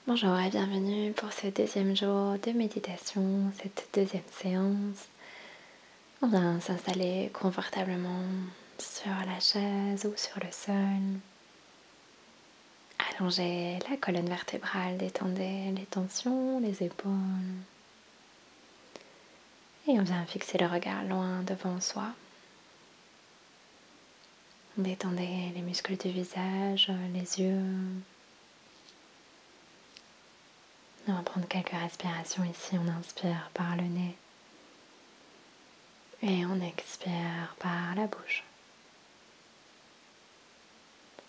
Bonjour et bienvenue pour ce deuxième jour de méditation, cette deuxième séance. On vient s'installer confortablement sur la chaise ou sur le sol. Allongez la colonne vertébrale, détendez les tensions, les épaules. Et on vient fixer le regard loin devant soi. Détendez les muscles du visage, les yeux. On va prendre quelques respirations ici. On inspire par le nez. Et on expire par la bouche.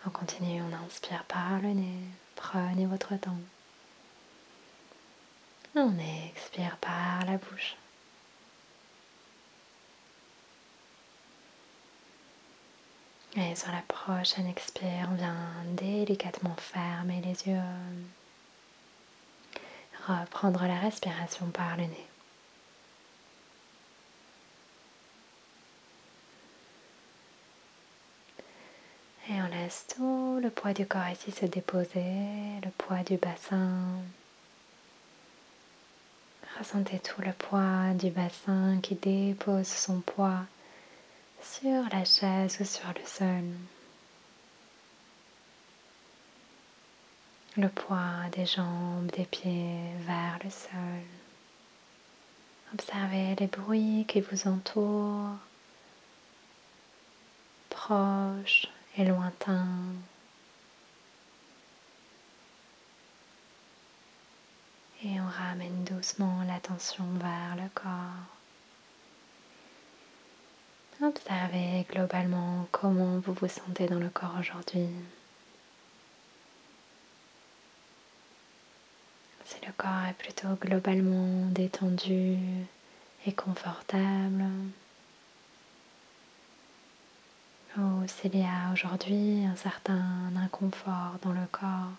On continue, on inspire par le nez. Prenez votre temps. On expire par la bouche. Et sur la prochaine expire, on vient délicatement fermer les yeux. Reprendre la respiration par le nez. Et on laisse tout le poids du corps ici se déposer, le poids du bassin. Ressentez tout le poids du bassin qui dépose son poids sur la chaise ou sur le sol. Le poids des jambes, des pieds vers le sol. Observez les bruits qui vous entourent, proches et lointains. Et on ramène doucement l'attention vers le corps. Observez globalement comment vous vous sentez dans le corps aujourd'hui. Si le corps est plutôt globalement détendu et confortable, ou s'il y a aujourd'hui un certain inconfort dans le corps.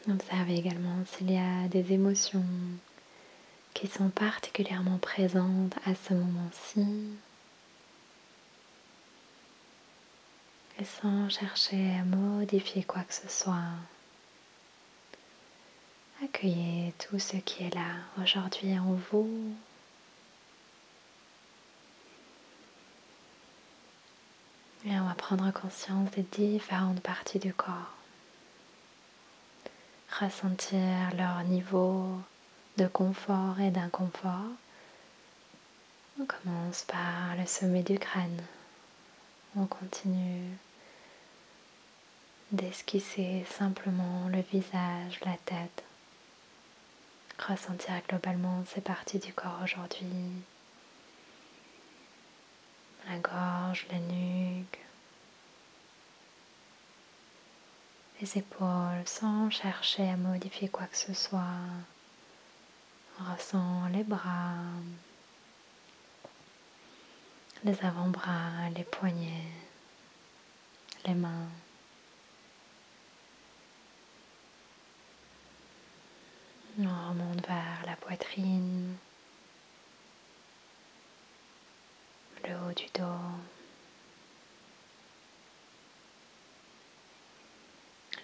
Observez également s'il y a des émotions qui sont particulièrement présentes à ce moment-ci. Et sans chercher à modifier quoi que ce soit, accueillez tout ce qui est là aujourd'hui en vous. Et on va prendre conscience des différentes parties du corps. Ressentir leur niveau de confort et d'inconfort. On commence par le sommet du crâne. On continue d'esquisser simplement le visage, la tête. Ressentir globalement ces parties du corps aujourd'hui. La gorge, la nuque, les épaules, sans chercher à modifier quoi que ce soit. On ressent les bras, les avant-bras, les poignets, les mains. On remonte vers la poitrine, le haut du dos,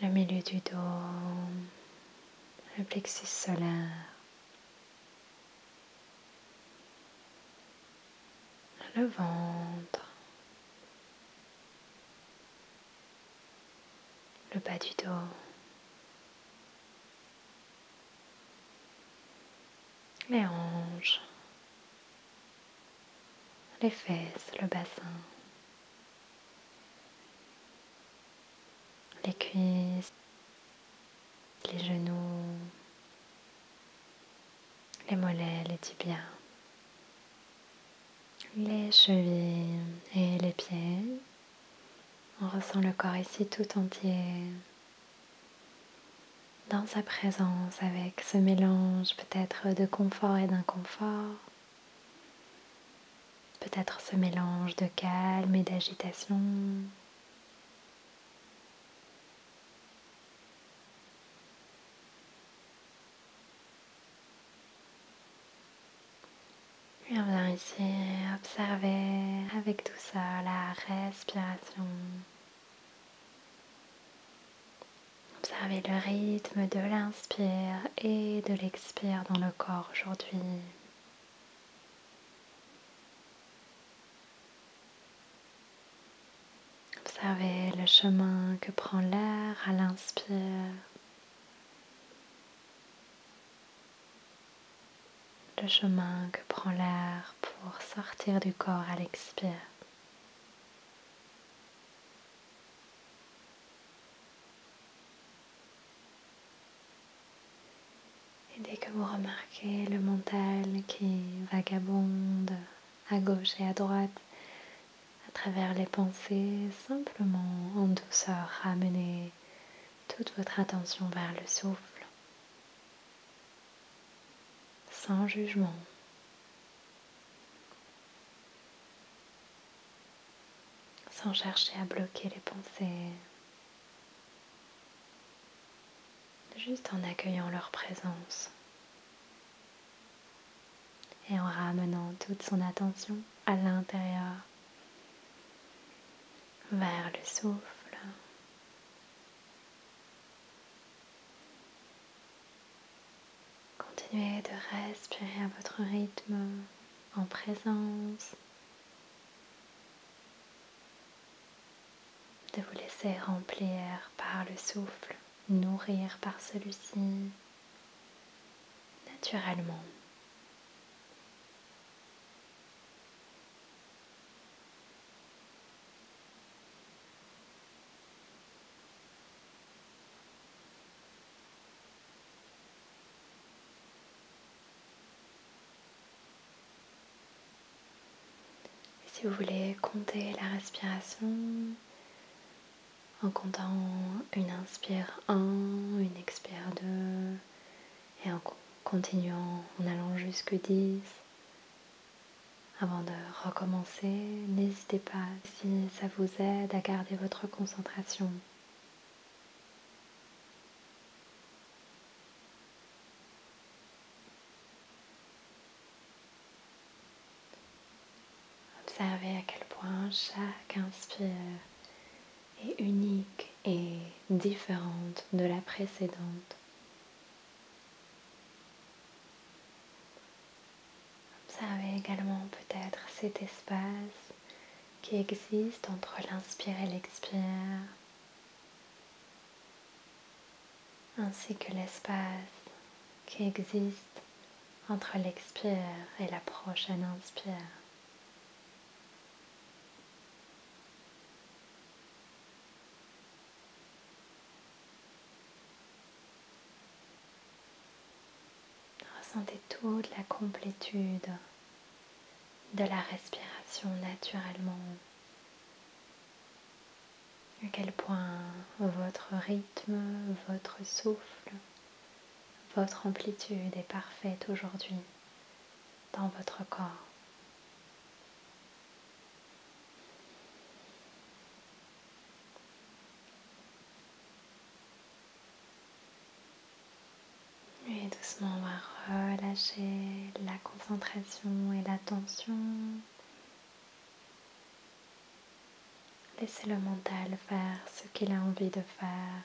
le milieu du dos, le plexus solaire, le ventre, le bas du dos, les hanches, les fesses, le bassin, les cuisses, les genoux, les mollets, les tibias, les chevilles et les pieds. On ressent le corps ici tout entier, dans sa présence avec ce mélange peut-être de confort et d'inconfort, peut-être ce mélange de calme et d'agitation. Et on vient ici observer avec tout ça la respiration. Observez le rythme de l'inspire et de l'expire dans le corps aujourd'hui. Observez le chemin que prend l'air à l'inspire, le chemin que prend l'air pour sortir du corps à l'expire. Et dès que vous remarquez le mental qui vagabonde à gauche et à droite à travers les pensées, simplement en douceur ramenez toute votre attention vers le souffle, sans jugement. Sans chercher à bloquer les pensées, juste en accueillant leur présence et en ramenant toute son attention à l'intérieur, vers le souffle. Continuez de respirer à votre rythme, en présence, de vous laisser remplir par le souffle, nourrir par celui-ci, naturellement. Et si vous voulez compter la respiration, en comptant une inspire 1, une expire 2, et en continuant en allant jusque 10, avant de recommencer, n'hésitez pas si ça vous aide à garder votre concentration. Observez à quel point chaque inspire est unique et différente de la précédente. Observez également peut-être cet espace qui existe entre l'inspire et l'expire, ainsi que l'espace qui existe entre l'expire et la prochaine inspire. Ressentez toute la complétude de la respiration naturellement. À quel point votre rythme, votre souffle, votre amplitude est parfaite aujourd'hui dans votre corps. Et doucement, on va relâcher la concentration et l'attention. Laissez le mental faire ce qu'il a envie de faire.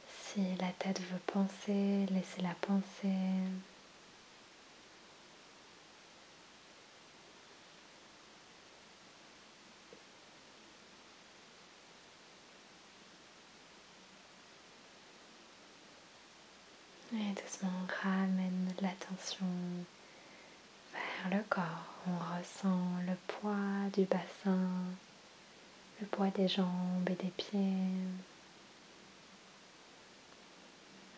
Si la tête veut penser, laissez-la penser. Et doucement, on ramène l'attention vers le corps. On ressent le poids du bassin, le poids des jambes et des pieds,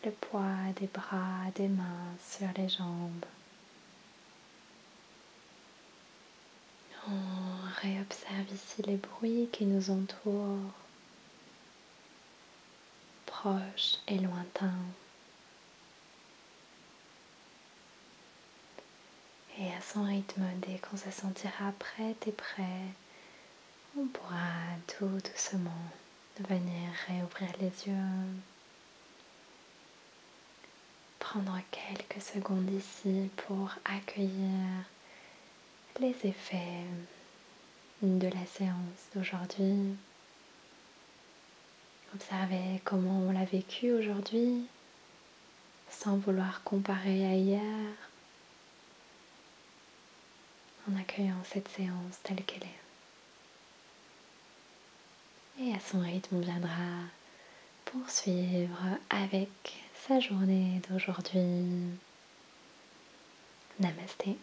le poids des bras, des mains sur les jambes. On réobserve ici les bruits qui nous entourent, proches et lointains. Et à son rythme, dès qu'on se sentira prête et prêt, on pourra tout doucement venir réouvrir les yeux. Prendre quelques secondes ici pour accueillir les effets de la séance d'aujourd'hui. Observer comment on l'a vécu aujourd'hui, sans vouloir comparer à hier, en accueillant cette séance telle qu'elle est. Et à son rythme, on viendra poursuivre avec sa journée d'aujourd'hui. Namasté.